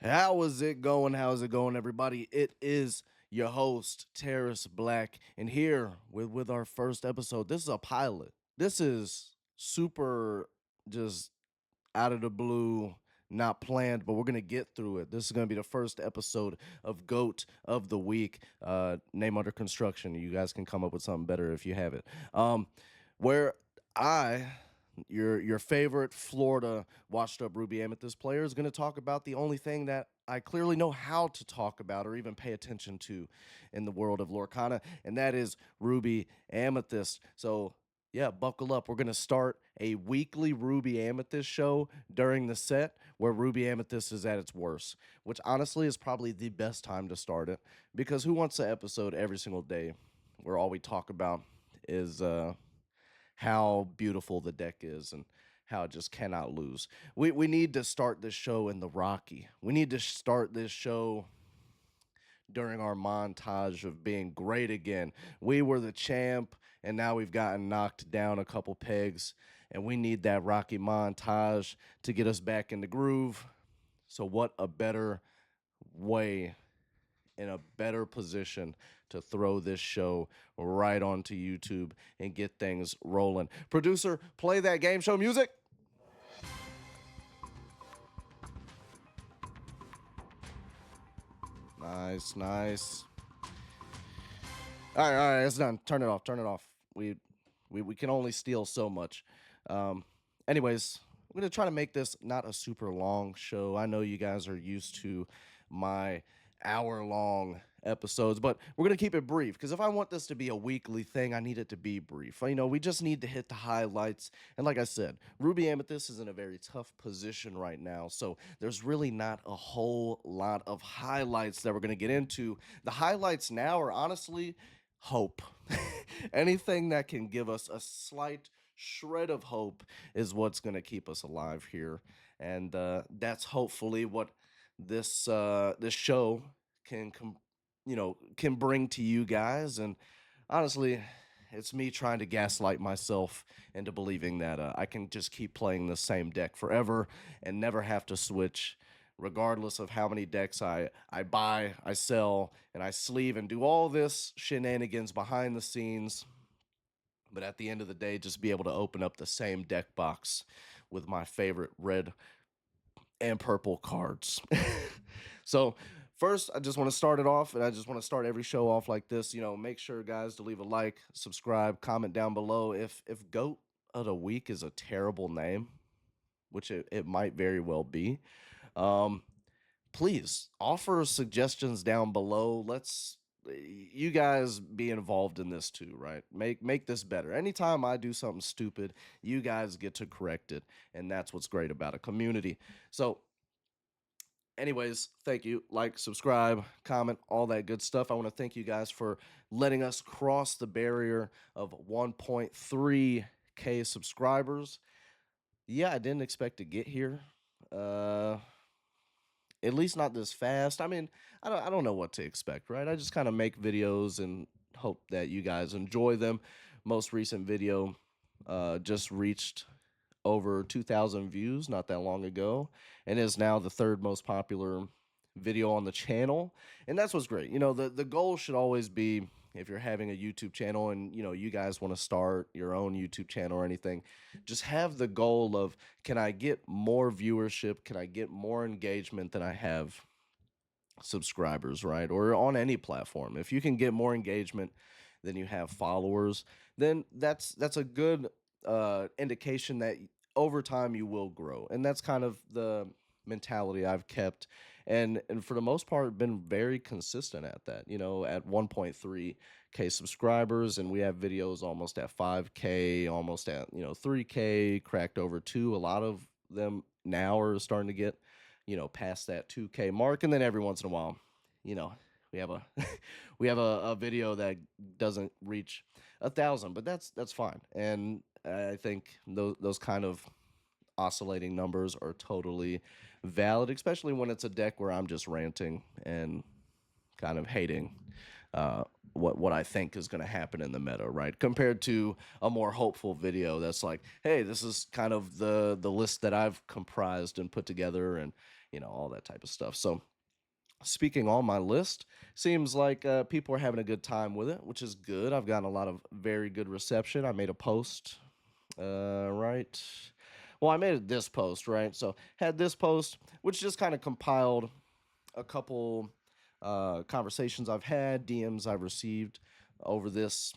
How is it going? How's it going, everybody? It is your host, Taris Black, and here with our first episode. This is a pilot. This is super just out of the blue, not planned, but we're gonna get through it. This is gonna be the first episode of GOAT of the Week. Name under construction. You guys can come up with something better if you have it. Where I your favorite Florida washed up Ruby Amethyst player is going to talk about the only thing that I clearly know how to talk about or even pay attention to in the world of Lorcana, and that is Ruby Amethyst. So, yeah, buckle up. We're going to start a weekly Ruby Amethyst show during the set where Ruby Amethyst is at its worst, which honestly is probably the best time to start it because who wants an episode every single day where all we talk about is how beautiful the deck is and how it just cannot lose. We need to start this show in the Rocky. We need to start this show during our montage of being great again. We were the champ, and now we've gotten knocked down a couple pegs, and we need that Rocky montage to get us back in the groove. So, what a better way in a better position to throw this show right onto YouTube and get things rolling. Producer, play that game show music. Nice, nice. All right, it's done. Turn it off. Turn it off. We can only steal so much. Um, anyways, we're gonna try to make this not a super long show. I know you guys are used to my hour-long episodes, but we're gonna keep it brief because if I want this to be a weekly thing, I need it to be brief. We just need to hit the highlights. And like I said, Ruby Amethyst is in a very tough position right now, so there's really not a whole lot of highlights that we're gonna get into. The highlights now are honestly hope. Anything that can give us a slight shred of hope is what's going to keep us alive here, and that's hopefully what this show can bring to you guys. And honestly, it's me trying to gaslight myself into believing that I can just keep playing the same deck forever and never have to switch regardless of how many decks I buy, I sell, and I sleeve and do all this shenanigans behind the scenes. But at the end of the day, just be able to open up the same deck box with my favorite red and purple cards. So, first, I just want to start it off, and I just want to start every show off like this. Make sure, guys, to leave a like, subscribe, comment down below. If Goat of the Week is a terrible name, which it might very well be, um, please offer suggestions down below. Let's you guys be involved in this too, right? Make this better. Anytime I do something stupid, you guys get to correct it, and that's what's great about a community. So, anyways, thank you. Like, subscribe, comment, all that good stuff. I want to thank you guys for letting us cross the barrier of 1.3K subscribers. Yeah, I didn't expect to get here. Uh at least not this fast. I mean, I don't know what to expect, right? I just kind of make videos and hope that you guys enjoy them. Most recent video just reached over 2,000 views not that long ago and is now the third most popular video on the channel. And that's what's great. The goal should always be, if you're having a YouTube channel and you guys want to start your own YouTube channel or anything, just have the goal of, can I get more viewership? Can I get more engagement than I have subscribers, right? Or on any platform. If you can get more engagement than you have followers, then that's a good indication that over time you will grow. And that's kind of the mentality I've kept, and for the most part been very consistent at that. At 1.3K subscribers, and we have videos almost at 5K, almost at 3K, cracked over 2. A lot of them now are starting to get past that 2K mark, and then every once in a while, you know, we have a we have a video that doesn't reach 1,000, but that's fine. And I think those kind of oscillating numbers are totally valid, especially when it's a deck where I'm just ranting and kind of hating what I think is going to happen in the meta, right? Compared to a more hopeful video that's like, hey, this is kind of the list that I've comprised and put together, and all that type of stuff. So speaking on my list, seems like people are having a good time with it, which is good. I've gotten a lot of very good reception. I made a post, right? Well, I made this post, right? So had this post, which just kind of compiled a couple conversations I've had, DMs I've received over this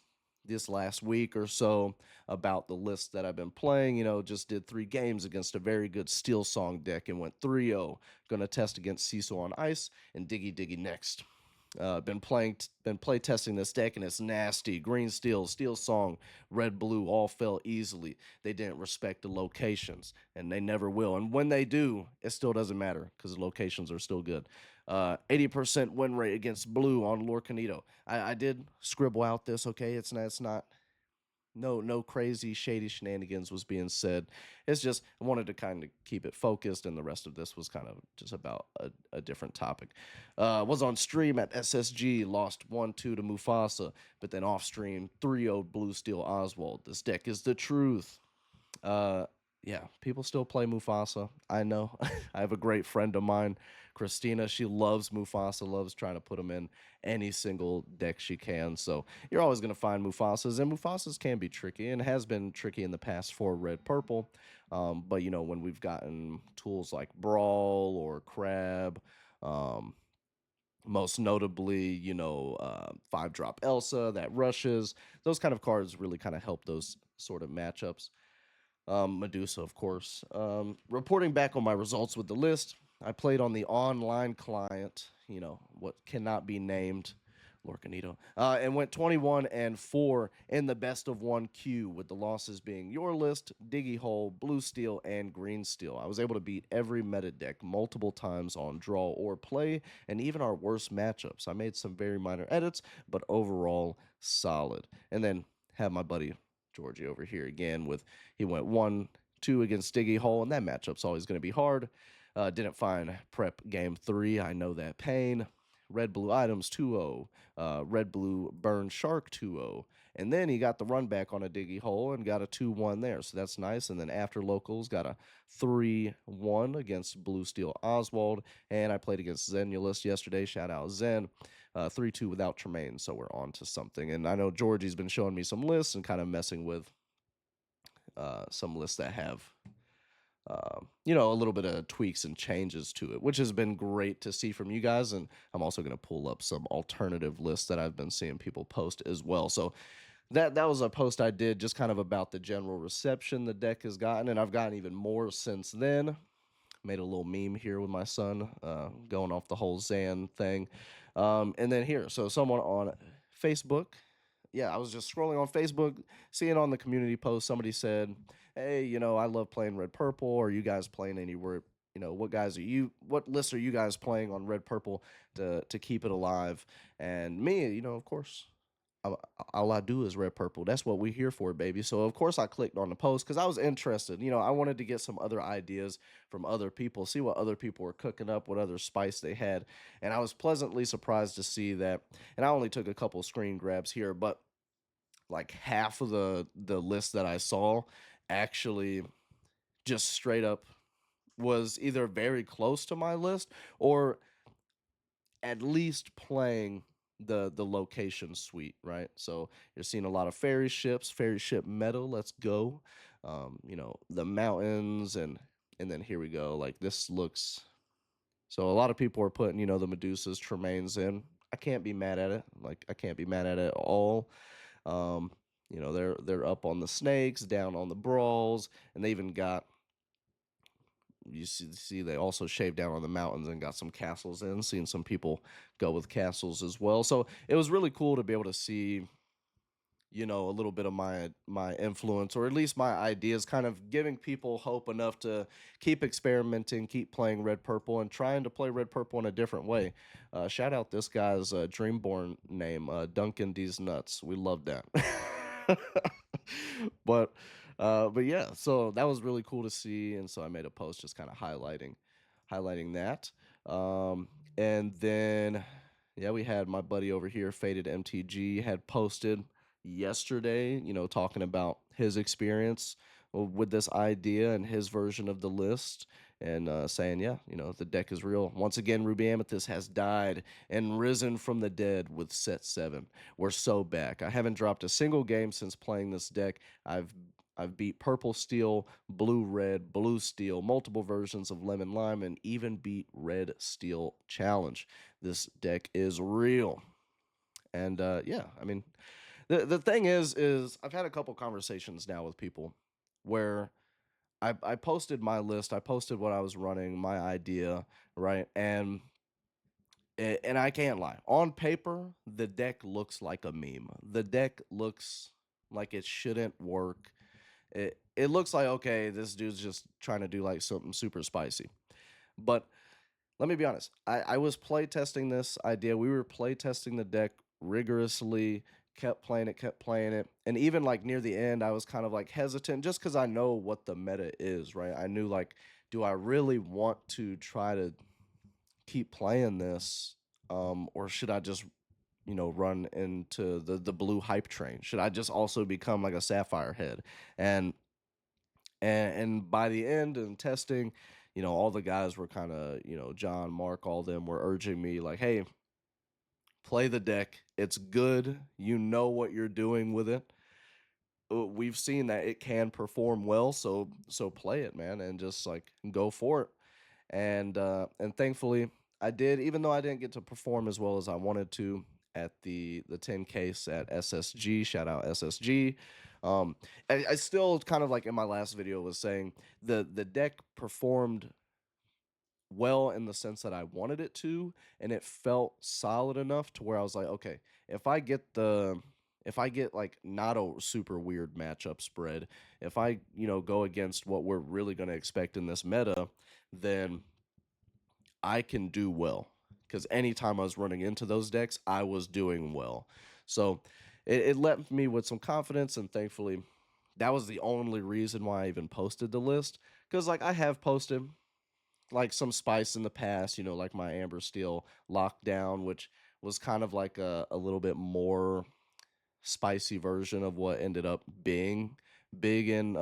last week or so about the list that I've been playing. Just did 3 games against a very good Steel Song deck and went 3-0. Gonna test against Cecil on Ice and Diggy Diggy next. Been play testing this deck, and it's nasty. Green Steel, Steel Song, Red Blue all fell easily. They didn't respect the locations, and they never will. And when they do, it still doesn't matter because the locations are still good. 80% win rate against Blue on Lorcanito. I did scribble out this. Okay, it's not no crazy shady shenanigans was being said. It's just I wanted to kind of keep it focused, and the rest of this was kind of just about a different topic. Was on stream at SSG, lost 1-2 to Mufasa, but then off stream 3-0 Blue Steel Oswald. This deck is the truth. uh yeah, people still play Mufasa. I know. I have a great friend of mine, Christina. She loves Mufasa, loves trying to put him in any single deck she can. So you're always going to find Mufasas, and Mufasas can be tricky and has been tricky in the past for red purple. But when we've gotten tools like Brawl or Crab, um, most notably, 5-drop Elsa that rushes, those kind of cards really kind of help those sort of matchups. Medusa, of course. Reporting back on my results with the list, I played on the online client, what cannot be named, Lorcanito, and went 21-4 in the best of one queue, with the losses being Your List, Diggy Hole, Blue Steel, and Green Steel. I was able to beat every meta deck multiple times on draw or play, and even our worst matchups. I made some very minor edits, but overall solid. And then have my buddy Georgie over here again with he went 1-2 against Diggy Hole, and that matchup's always going to be hard. Didn't find prep game 3. I know that pain. Red Blue items 2-0. Red Blue Burn Shark 2-0. And then he got the run back on a Diggy Hole and got a 2-1 there. So that's nice. And then after locals, got a 3-1 against Blue Steel Oswald. And I played against Zenulist yesterday. Shout out Zen. 3-2 without Tremaine. So we're on to something. And I know Georgie's been showing me some lists and kind of messing with some lists that have a little bit of tweaks and changes to it, which has been great to see from you guys. And I'm also going to pull up some alternative lists that I've been seeing people post as well. So that was a post I did just kind of about the general reception the deck has gotten, and I've gotten even more since then. Made a little meme here with my son, going off the whole Zan thing. And then here, so someone on Facebook, yeah, I was just scrolling on Facebook, seeing on the community post, somebody said, "Hey, I love playing Red Purple. Are you guys playing anywhere? What lists are you guys playing on Red Purple to keep it alive?" And me, of course, I- all I do is Red Purple. That's what we're here for, baby. So of course I clicked on the post because I was interested. I wanted to get some other ideas from other people, see what other people were cooking up, what other spice they had, and I was pleasantly surprised to see that. And I only took a couple screen grabs here, but like half of the list that I saw actually just straight up was either very close to my list or at least playing the location suite, right? So you're seeing a lot of ferry ship metal. Let's go. The mountains, and then here we go. Like this looks. So a lot of people are putting the Medusas, Tremaines in. I can't be mad at it. Like I can't be mad at it at all. Um, they're up on the snakes, down on the brawls, and they even got you see they also shaved down on the mountains and got some castles in. Seeing some people go with castles as well. So it was really cool to be able to see a little bit of my influence, or at least my ideas, kind of giving people hope enough to keep experimenting, keep playing red purple, and trying to play red purple in a different way. Shout out this guy's Dreamborn name, Duncan D's Nuts. We love that. but but yeah, so that was really cool to see, and so I made a post just kind of highlighting that. And then Yeah, we had my buddy over here, Faded MTG, had posted yesterday, talking about his experience with this idea and his version of the list, and saying, yeah, the deck is real. Once again, Ruby Amethyst has died and risen from the dead with set 7. We're so back. I haven't dropped a single game since playing this deck. I've beat purple steel, blue red, blue steel, multiple versions of lemon lime, and even beat red steel challenge. This deck is real. And yeah, I mean, the thing is I've had a couple conversations now with people where I posted my list, I posted what I was running, my idea, right? And I can't lie. On paper, the deck looks like a meme. The deck looks like it shouldn't work. It looks like, okay, this dude's just trying to do like something super spicy. But let me be honest. I was playtesting this idea. We were playtesting the deck rigorously, kept playing it. And even like near the end, I was kind of like hesitant just because I know what the meta is, right? I knew like, do I really want to try to keep playing this? Or should I just, run into the blue hype train? Should I just also become like a sapphire head? And and by the end and testing, all the guys were kind of, John, Mark, all them were urging me like, hey, play the deck. It's good. You know what you're doing with it. We've seen that it can perform well, so play it, man, and just like go for it. And thankfully I did, even though I didn't get to perform as well as I wanted to at the 10 case at SSG. Shout out SSG. Um, I still kind of like in my last video was saying the deck performed well in the sense that I wanted it to, and it felt solid enough to where I was like, okay, if I get the if I get like not a super weird matchup spread, if I, go against what we're really going to expect in this meta, then I can do well. Because anytime I was running into those decks, I was doing well. So it left me with some confidence, and thankfully, that was the only reason why I even posted the list. Because like I have posted like some spice in the past, like my Amber Steel lockdown, which was kind of like a little bit more spicy version of what ended up being big in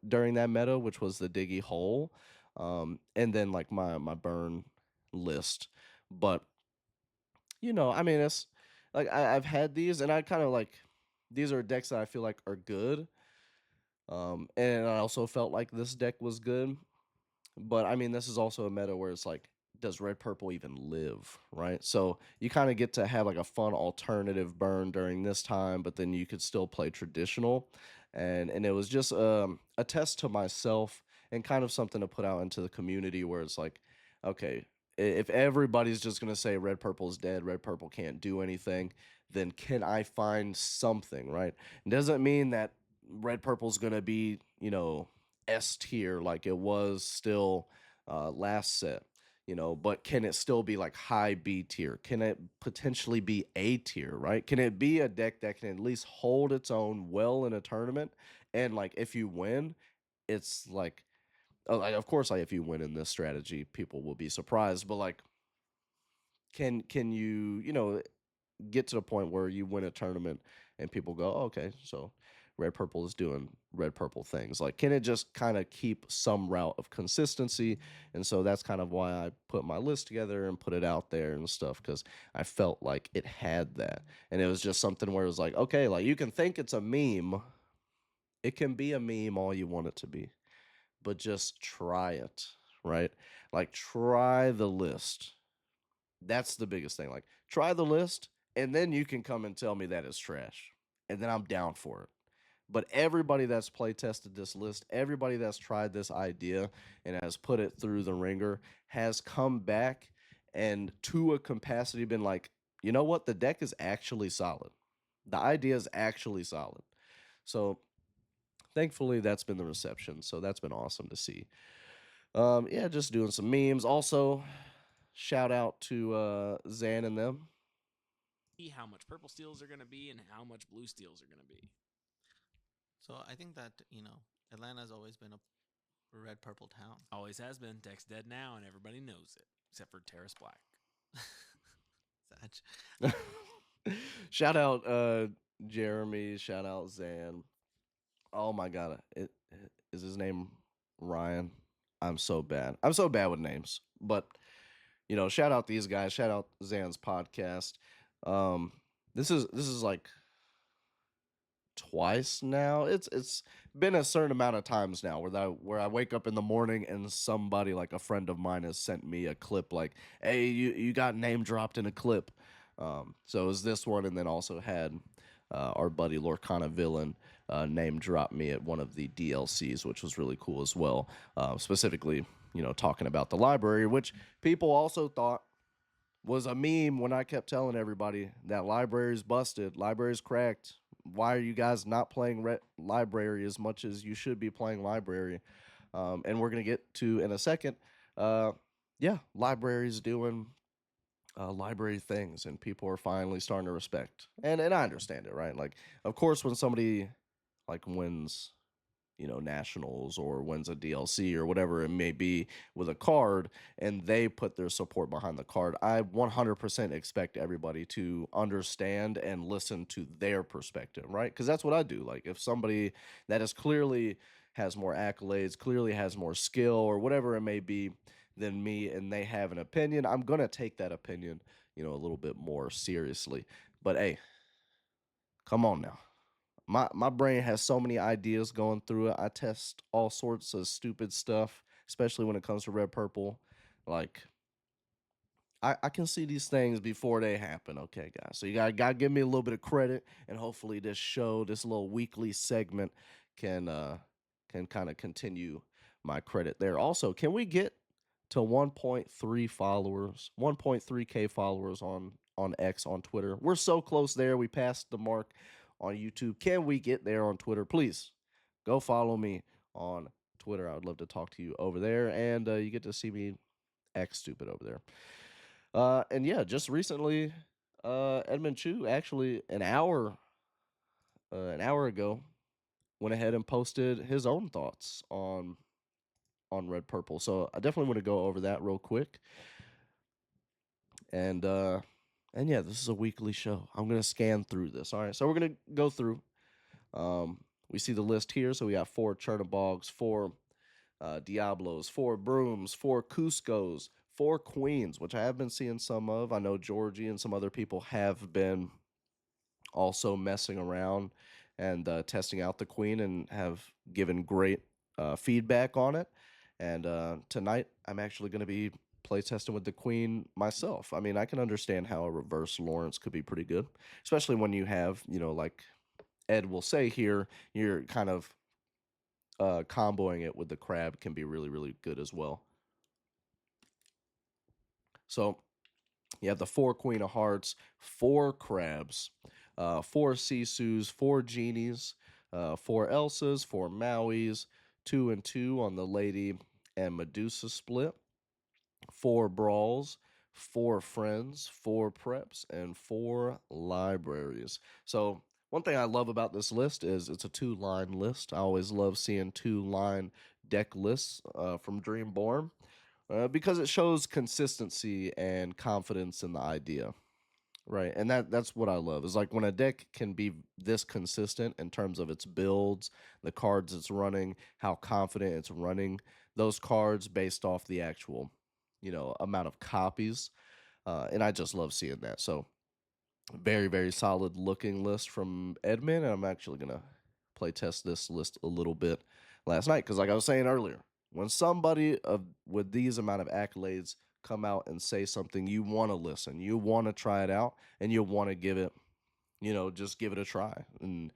during that meta, which was the Diggy Hole. And then like my burn list. But I mean, it's like I've had these, and I kind of like these are decks that I feel like are good. And I also felt like this deck was good. But I mean, this is also a meta where it's like, does red purple even live, right? So you kind of get to have like a fun alternative burn during this time, but then you could still play traditional, and it was just a test to myself and kind of something to put out into the community where it's like, okay, if everybody's just gonna say red purple is dead, red purple can't do anything, then can I find something, right? It doesn't mean that red purple's gonna be, S tier like it was still last set, but can it still be like high B tier? Can it potentially be A tier, right? Can it be a deck that can at least hold its own well in a tournament? And like if you win, it's like of course, like if you win in this strategy, people will be surprised, but like can you, get to the point where you win a tournament and people go, oh, okay, so red purple is doing red purple things. Like, can it just kind of keep some route of consistency? And so that's kind of why I put my list together and put it out there and stuff, because I felt like it had that. And it was just something where it was like, okay, like you can think it's a meme. It can be a meme all you want it to be, but just try it, right? Like, try the list. That's the biggest thing. Like, try the list, and then you can come and tell me that it's trash, and then I'm down for it. But everybody that's play tested this list, everybody that's tried this idea and has put it through the ringer, has come back and to a capacity been like, you know what? The deck is actually solid. The idea is actually solid. So thankfully, that's been the reception. So that's been awesome to see. Yeah, just doing some memes. Also, shout out to Zan and them. See how much purple steels are going to be and how much blue steels are going to be. So I think that, Atlanta's always been a red purple town. Always has been. Deck's dead now, and everybody knows it, except for Taris Black. Sag. Shout out Jeremy. Shout out Zan. Oh my god, is his name Ryan? I'm so bad. I'm so bad with names. But shout out these guys. Shout out Zan's podcast. Um, this is like twice now. It's been a certain amount of times now where I wake up in the morning and somebody like a friend of mine has sent me a clip like, "Hey, you got name dropped in a clip." So it was this one, and then also had our buddy Lorcana Villain name drop me at one of the DLCs, which was really cool as well. Specifically, talking about the library, which people also thought was a meme when I kept telling everybody that library's busted, library's cracked. Why are you guys not playing library as much as you should be playing library? And we're gonna get to in a second. Uh, yeah, library's doing library things, and people are finally starting to respect. And I understand it, right? Like, of course, when somebody like wins nationals or wins a DLC or whatever it may be with a card and they put their support behind the card, I 100% expect everybody to understand and listen to their perspective, right? Because that's what I do. Like if somebody that is clearly has more accolades, clearly has more skill or whatever it may be than me and they have an opinion, I'm going to take that opinion, a little bit more seriously. But hey, come on now. My brain has so many ideas going through it. I test all sorts of stupid stuff, especially when it comes to red purple. Like I can see these things before they happen, okay, guys. So you gotta give me a little bit of credit, and hopefully this show, this little weekly segment, can kind of continue my credit there. Also, can we get to 1.3 followers, 1.3K followers on X on Twitter? We're so close there. We passed the mark on YouTube. Can we get there on Twitter? Please go follow me on Twitter. I would love to talk to you over there, and you get to see me act stupid over there. And yeah, just recently, Edmond Chu actually an hour ago went ahead and posted his own thoughts on Red Purple. So I definitely want to go over that real quick. And yeah, this is a weekly show. I'm gonna scan through this. All right, so we're gonna go through. We see the list here. So we got 4 Chernobyls, 4 Diablos, 4 Brooms, 4 Cuscos, 4 Queens, which I have been seeing some of. I know Georgie and some other people have been also messing around and testing out the Queen and have given great feedback on it. And tonight, I'm actually going to be playtesting with the Queen myself. I mean, I can understand how a reverse Lawrence could be pretty good, especially when you have, like Ed will say here, you're kind of comboing it with the crab can be really, really good as well. So you have the 4 Queen of Hearts, 4 crabs, 4 Sisus, 4 genies, 4 Elsas, 4 Mauis, 2 and 2 on the Lady and Medusa split, 4 Brawls, 4 Friends, 4 Preps, and 4 Libraries. So one thing I love about this list is it's a 2-line list. I always love seeing 2-line deck lists from Dreamborn because it shows consistency and confidence in the idea. Right, and that's what I love. Is like when a deck can be this consistent in terms of its builds, the cards it's running, how confident it's running those cards based off the actual, amount of copies. And I just love seeing that. So very, very solid looking list from Edmond, and I'm actually gonna play test this list a little bit last night because, like I was saying earlier, when somebody with these amount of accolades come out and say something, you want to listen, you want to try it out, and you want to give it, just give it a try and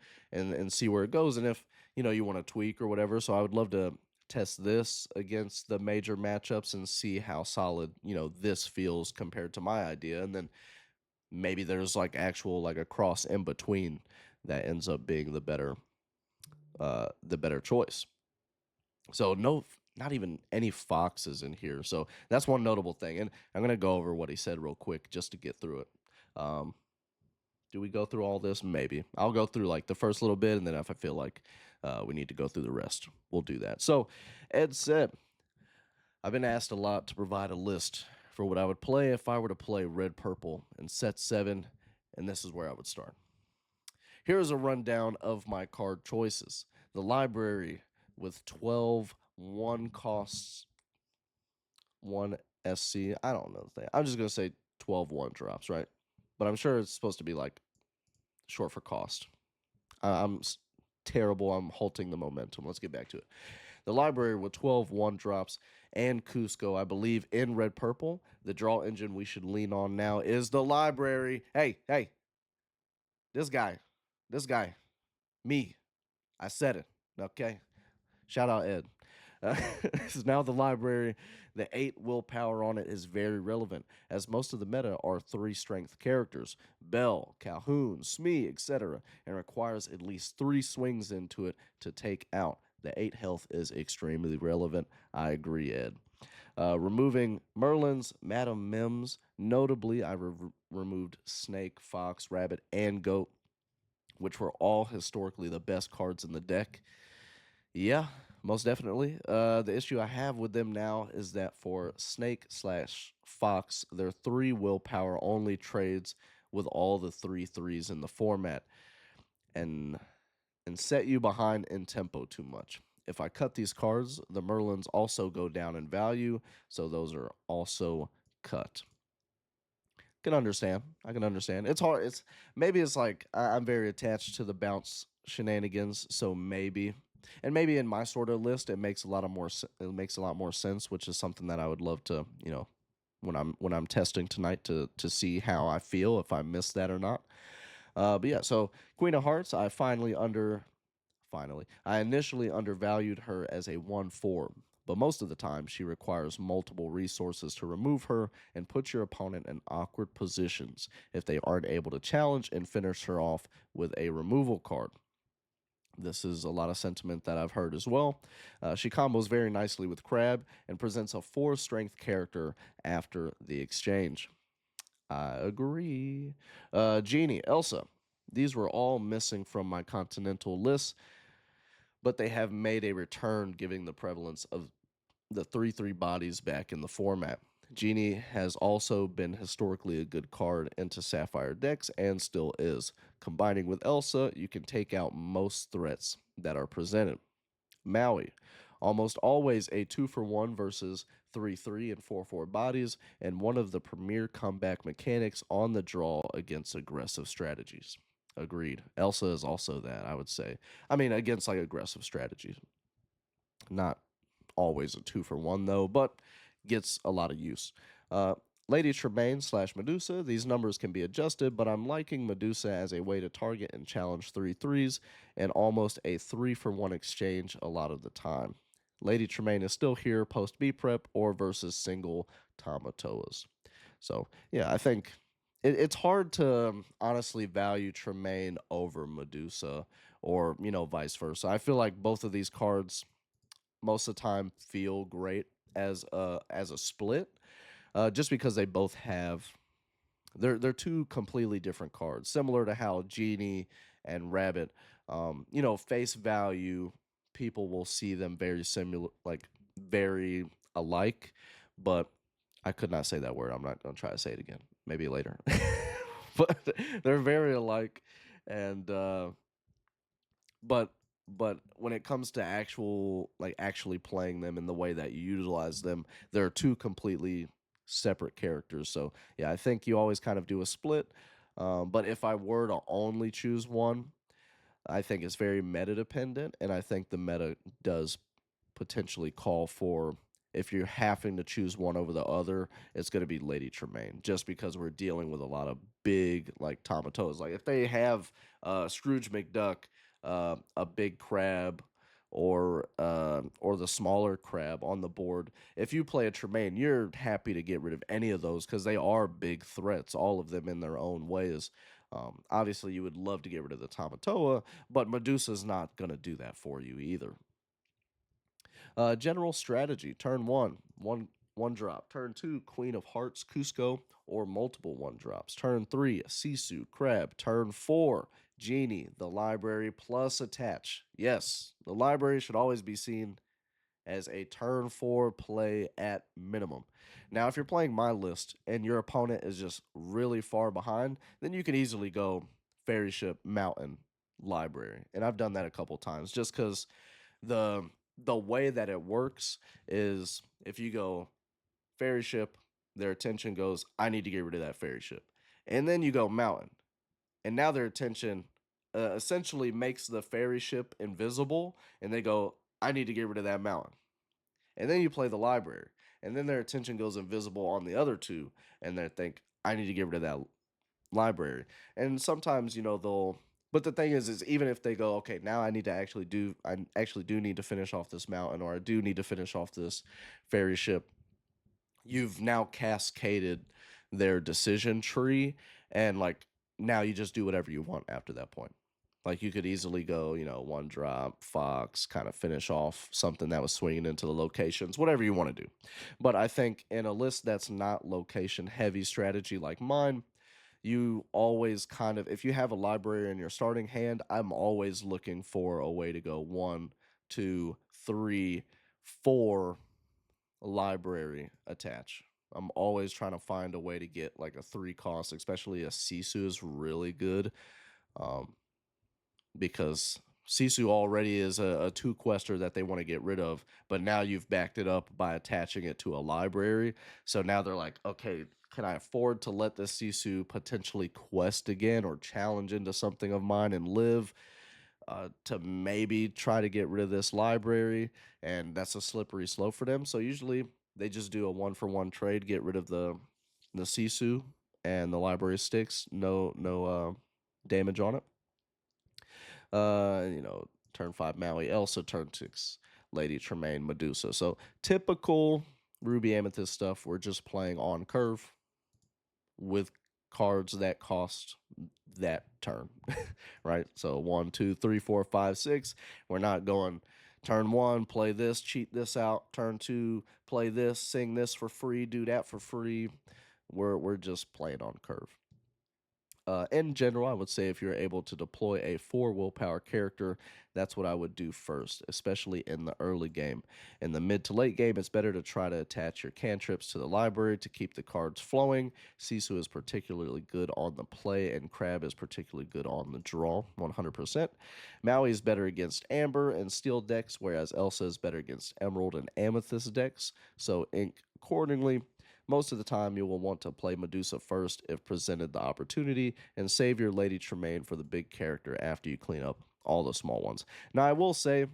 see where it goes, and if you want to tweak or whatever. So I would love to test this against the major matchups and see how solid this feels compared to my idea, and then maybe there's like actual like a cross in between that ends up being the better choice. So no, not even any foxes in here. So that's one notable thing. And I'm gonna go over what he said real quick just to get through it. Um, do we go through all this? Maybe I'll go through like the first little bit, and then if I feel like we need to go through the rest, we'll do that. So Ed said, I've been asked a lot to provide a list for what I would play if I were to play red purple in set 7, and this is where I would start. Here is a rundown of my card choices. The library with 12 1 costs, 1 SC. I don't know the thing. I'm just going to say 12 1 drops, right? But I'm sure it's supposed to be like short for cost. I'm terrible. I'm halting the momentum. Let's get back to it. The library with 12 1 drops and Cusco, I believe, in red purple. The draw engine we should lean on now is the library. Hey, this guy, me. I said it. Okay. Shout out Ed. This is now the library. The 8 willpower on it is very relevant, as most of the meta are 3 strength characters Bell, Calhoun, Smee, etc., and requires at least 3 swings into it to take out. The 8 health is extremely relevant. I agree, Ed. Removing Merlins, Madam Mims. Notably, I removed Snake, Fox, Rabbit, and Goat, which were all historically the best cards in the deck. Yeah, most definitely. The issue I have with them now is that for Snake slash Fox, they're 3 willpower only trades with all the 3/3s in the format, and set you behind in tempo too much. If I cut these cards, the Merlins also go down in value, so those are also cut. Can understand. I can understand. It's hard. It's maybe it's like I'm very attached to the bounce shenanigans, so maybe, and maybe in my sort of list, it makes a lot of more. It makes a lot more sense, which is something that I would love to, when I'm testing tonight to see how I feel if I miss that or not. But yeah, so Queen of Hearts, I initially undervalued her as a 1/4, but most of the time she requires multiple resources to remove her and put your opponent in awkward positions if they aren't able to challenge and finish her off with a removal card. This is a lot of sentiment that I've heard as well. She combos very nicely with Crab and presents a 4 strength character after the exchange. I agree. Genie, Elsa. These were all missing from my continental list, but they have made a return, giving the prevalence of the 3/3 bodies back in the format. Genie has also been historically a good card into Sapphire decks and still is. Combining with Elsa, you can take out most threats that are presented. Maui, almost always a 2-for-1 versus 3/3 and 4/4 bodies, and one of the premier comeback mechanics on the draw against aggressive strategies. Agreed. Elsa is also that, I would say. I mean, against like aggressive strategies. Not always a 2-for-1 though, but gets a lot of use. Uh, Lady Tremaine slash Medusa, these numbers can be adjusted, but I'm liking Medusa as a way to target and challenge 3/3s and almost a 3-for-1 exchange a lot of the time. Lady Tremaine is still here post B prep or versus single Tamatoas. So, yeah, I think it's hard to honestly value Tremaine over Medusa or, vice versa. I feel like both of these cards most of the time feel great as a split, just because they both have they're 2 completely different cards, similar to how Genie and Rabbit, face value, people will see them very similar, like very alike, but I could not say that word. I'm not gonna try to say it again. Maybe later, but they're very alike, and but when it comes to actually playing them in the way that you utilize them, they're 2 completely separate characters. So yeah, I think you always kind of do a split. But if I were to only choose one, I think it's very meta dependent, and I think the meta does potentially call for, if you're having to choose one over the other, it's going to be Lady Tremaine, just because we're dealing with a lot of big like tomatoes. Like if they have Scrooge McDuck, a big crab, or the smaller crab on the board, if you play a Tremaine, you're happy to get rid of any of those because they are big threats, all of them in their own ways. Obviously, you would love to get rid of the Tamatoa, but Medusa's not going to do that for you either. General strategy: turn one drop. Turn 2, Queen of Hearts, Cusco, or multiple 1 drops. Turn 3, Sisu, Crab. Turn 4, Genie, the library plus attach. Yes, the library should always be seen as a turn 4 play at minimum. Now, if you're playing my list and your opponent is just really far behind, then you can easily go Fairy Ship, Mountain, Library. And I've done that a couple times just because the the way that it works is if you go Fairy Ship, their attention goes, I need to get rid of that Fairy Ship. And then you go Mountain, and now their attention essentially makes the Fairy Ship invisible, and they go, I need to get rid of that mountain. And then you play the library, and then their attention goes invisible on the other two, and they think, I need to get rid of that library. And sometimes, they'll. But the thing is even if they go, okay, now I actually do need to finish off this mountain, or I do need to finish off this fairy ship, you've now cascaded their decision tree, and like now you just do whatever you want after that point. Like you could easily go, one drop, Fox, kind of finish off something that was swinging into the locations, whatever you want to do. But I think in a list that's not location heavy strategy like mine, you always kind of, if you have a library in your starting hand, I'm always looking for a way to go one, two, three, four library attach. I'm always trying to find a way to get like a 3 cost, especially a Sisu is really good. Um, because Sisu already is a 2 quester that they want to get rid of, but now you've backed it up by attaching it to a library. So now they're like, okay, can I afford to let this Sisu potentially quest again or challenge into something of mine and live? To maybe try to get rid of this library, and that's a slippery slope for them. So usually they just do a 1-for-1 trade, get rid of the Sisu and the library sticks, no damage on it. Turn 5 Maui, Elsa, turn 6 Lady Tremaine, Medusa. So typical Ruby Amethyst stuff. We're just playing on curve with cards that cost that turn, right? So 1, 2, 3, 4, 5, 6. We're not going turn 1, play this, cheat this out. Turn 2, play this, sing this for free, do that for free. We're just playing on curve. In general, I would say if you're able to deploy a 4 willpower character, that's what I would do first, especially in the early game. In the mid to late game, it's better to try to attach your cantrips to the library to keep the cards flowing. Sisu is particularly good on the play, and Crab is particularly good on the draw, 100%. Maui is better against Amber and Steel decks, whereas Elsa is better against Emerald and Amethyst decks, so ink accordingly. Most of the time, you will want to play Medusa first if presented the opportunity, and save your Lady Tremaine for the big character after you clean up all the small ones. Now, I will say,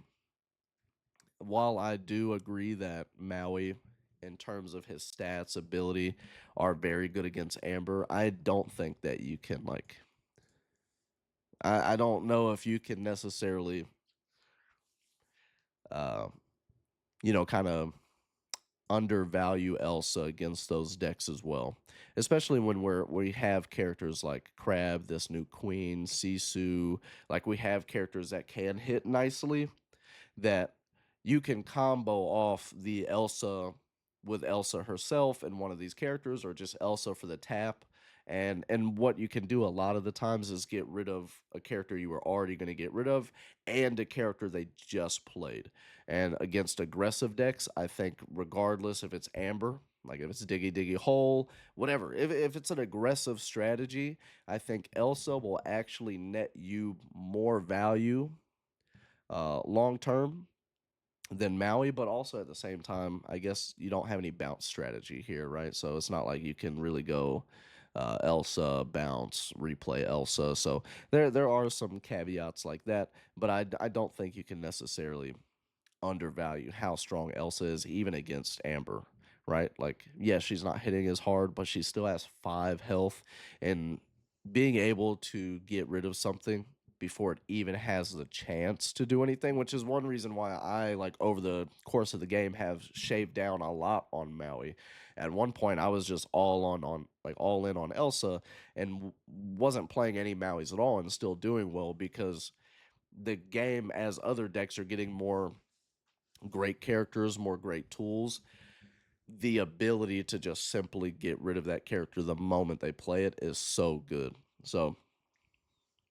while I do agree that Maui, in terms of his stats, ability, are very good against Amber, I don't think that you can, like, I don't know if you can necessarily, uh, kind of undervalue Elsa against those decks as well. Especially when we have characters like Crab, this new queen, Sisu, like we have characters that can hit nicely, that you can combo off the Elsa with Elsa herself and one of these characters, or just Elsa for the tap. And what you can do a lot of the times is get rid of a character you were already going to get rid of and a character they just played. And against aggressive decks, I think regardless if it's Amber, like if it's Diggy Diggy Hole, whatever, if it's an aggressive strategy, I think Elsa will actually net you more value long term than Maui, but also at the same time, I guess you don't have any bounce strategy here, right? So it's not like you can really go Elsa bounce, replay Elsa. So there are some caveats like that, but I don't think you can necessarily undervalue how strong Elsa is, even against Amber, right? Like, yeah, she's not hitting as hard, but she still has 5 health, and being able to get rid of something before it even has the chance to do anything, which is one reason why I, like, over the course of the game, have shaved down a lot on Maui. At one point, I was just all in on Elsa, and wasn't playing any Mauis at all, and still doing well because the game, as other decks are getting more great characters, more great tools, the ability to just simply get rid of that character the moment they play it is so good. So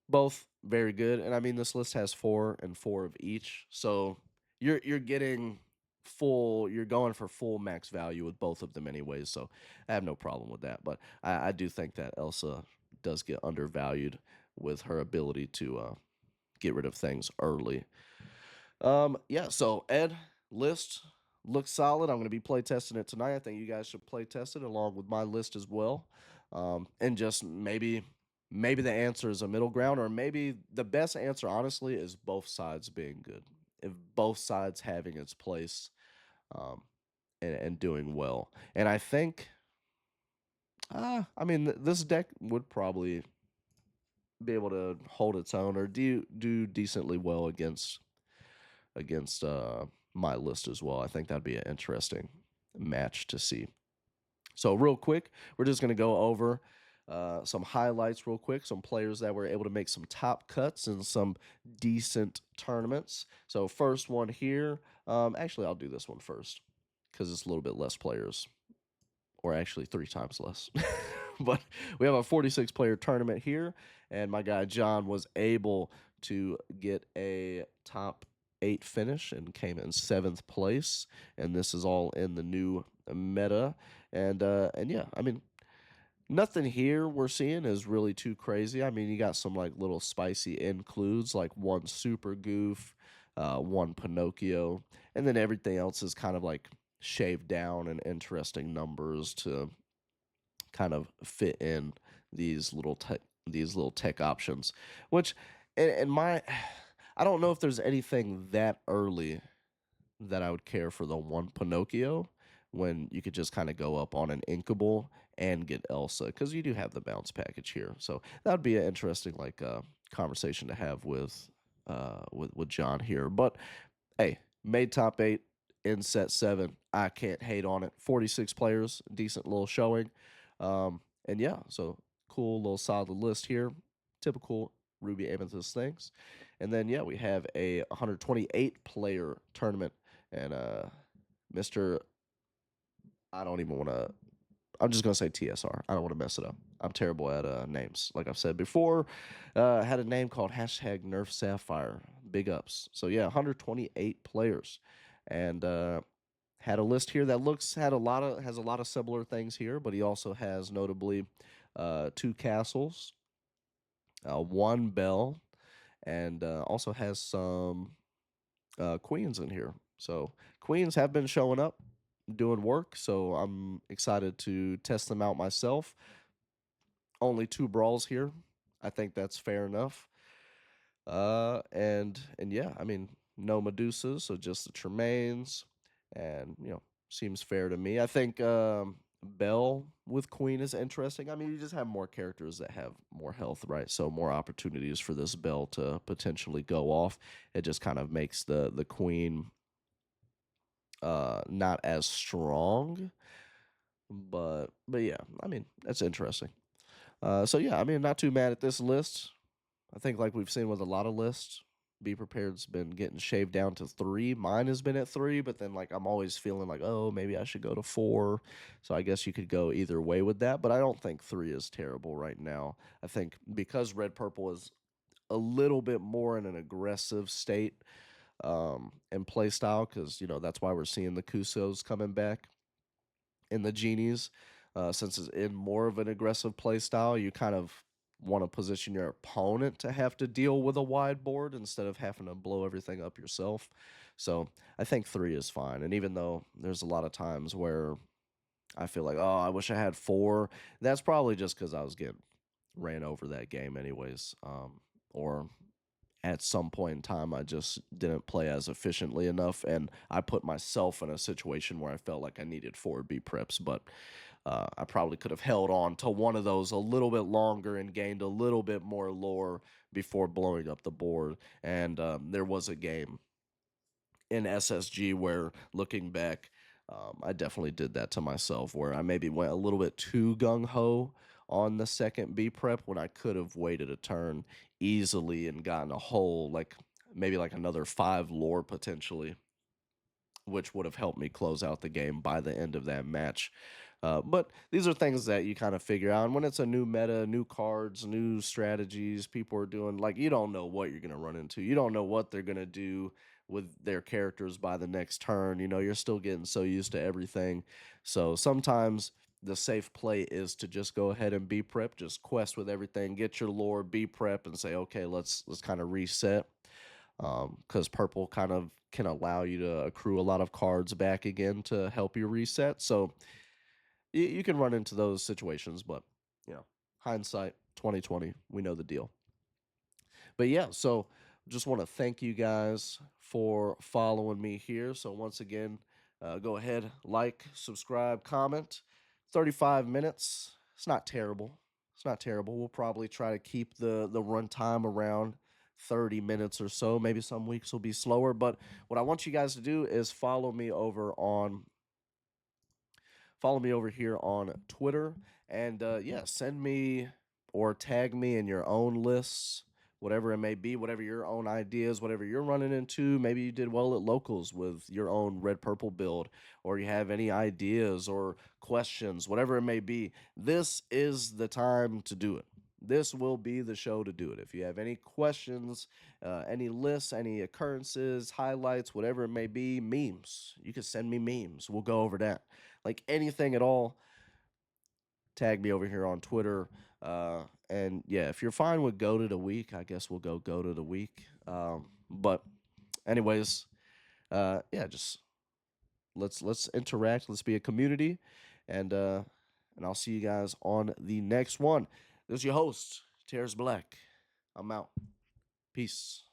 both very good, and I mean this list has 4 and 4 of each. So you're getting full. You're going for full max value with both of them anyways, so I have no problem with that. But I do think that Elsa does get undervalued with her ability to get rid of things early. Yeah. So Ed, list looks solid. I'm going to be playtesting it tonight. I think you guys should play test it along with my list as well. And just maybe the answer is a middle ground, or maybe the best answer, honestly, is both sides being good. If both sides having its place, um, and doing well, and I think, I mean, this deck would probably be able to hold its own or do decently well against my list as well. I think that'd be an interesting match to see. So real quick, we're just gonna go over some highlights real quick, some players that were able to make some top cuts in some decent tournaments. So first one here, actually I'll do this one first because it's a little bit less players, or actually three times less. But we have a 46 player tournament here, and my guy John was able to get a top 8 finish and came in 7th place. And this is all in the new meta. And yeah, I mean, nothing here we're seeing is really too crazy. I mean, you got some like little spicy includes, like one super goof, one Pinocchio, and then everything else is kind of like shaved down and interesting numbers to kind of fit in these little tech options. Which, in my, I don't know if there's anything that early that I would care for the one Pinocchio when you could just kind of go up on an inkable and get Elsa, because you do have the bounce package here. So that would be an interesting like conversation to have with John here. But hey, made top 8 in set 7. I can't hate on it. 46 players, decent little showing. And yeah, so cool little solid list here. Typical Ruby Amethyst things. And then yeah, we have a 128 player tournament, and Mr. I don't even want to. I'm just gonna say TSR. I don't want to mess it up. I'm terrible at names. Like I've said before, had a name called hashtag Nerf Sapphire. Big ups. So yeah, 128 players, and had a list here that has a lot of similar things here, but he also has notably 2 castles, one bell, and also has some queens in here. So queens have been showing up, doing work. So I'm excited to test them out myself. Only 2 brawls here. I think that's fair enough. And yeah, I mean, no Medusas, so just the Tremaines, and seems fair to me. I think Belle with Queen is interesting. I mean, you just have more characters that have more health, right? So more opportunities for this Belle to potentially go off. It just kind of makes the Queen not as strong, but yeah, I mean, that's interesting. So yeah, I mean, not too mad at this list. I think like we've seen with a lot of lists, Be Prepared's been getting shaved down to 3. Mine has been at 3, but then like I'm always feeling like, oh, maybe I should go to 4. So I guess you could go either way with that, but I don't think 3 is terrible right now. I think because red purple is a little bit more in an aggressive state and play style, because that's why we're seeing the Kusos coming back in the genies. Since it's in more of an aggressive play style, you kind of want to position your opponent to have to deal with a wide board instead of having to blow everything up yourself. So I think 3 is fine. And even though there's a lot of times where I feel like, oh, I wish I had 4, that's probably just because I was getting ran over that game anyways. Or at some point in time, I just didn't play as efficiently enough, and I put myself in a situation where I felt like I needed 4B preps, but I probably could have held on to one of those a little bit longer and gained a little bit more lore before blowing up the board. And there was a game in SSG where, looking back, I definitely did that to myself, where I maybe went a little bit too gung ho on the second B prep when I could have waited a turn easily and gotten a whole, like maybe like another 5 lore potentially, which would have helped me close out the game by the end of that match. But these are things that you kind of figure out. And when it's a new meta, new cards, new strategies, people are doing, like, you don't know what you're going to run into. You don't know what they're going to do with their characters by the next turn. You know, you're still getting so used to everything. So sometimes the safe play is to just go ahead and be prep, just quest with everything, get your lore, be prep, and say, okay, let's kind of reset. Because purple kind of can allow you to accrue a lot of cards back again to help you reset. So you can run into those situations, but you know, hindsight 2020, we know the deal. But yeah, so just want to thank you guys for following me here. So once again, go ahead, like, subscribe, comment. 35 minutes. It's not terrible. It's not terrible. We'll probably try to keep the runtime around 30 minutes or so. Maybe some weeks will be slower, but what I want you guys to do is follow me over here on Twitter, and yeah, send me or tag me in your own lists, whatever it may be, whatever your own ideas, whatever you're running into. Maybe you did well at locals with your own red purple build, or you have any ideas or questions, whatever it may be. This is the time to do it. This will be the show to do it. If you have any questions, any lists, any occurrences, highlights, whatever it may be, memes, you can send me memes. We'll go over that. Like anything at all, tag me over here on Twitter. And yeah, if you're fine with go to the week, I guess we'll go to the week. But anyways, yeah, just let's interact. Let's be a community, and I'll see you guys on the next one. This is your host, Taris Black. I'm out. Peace.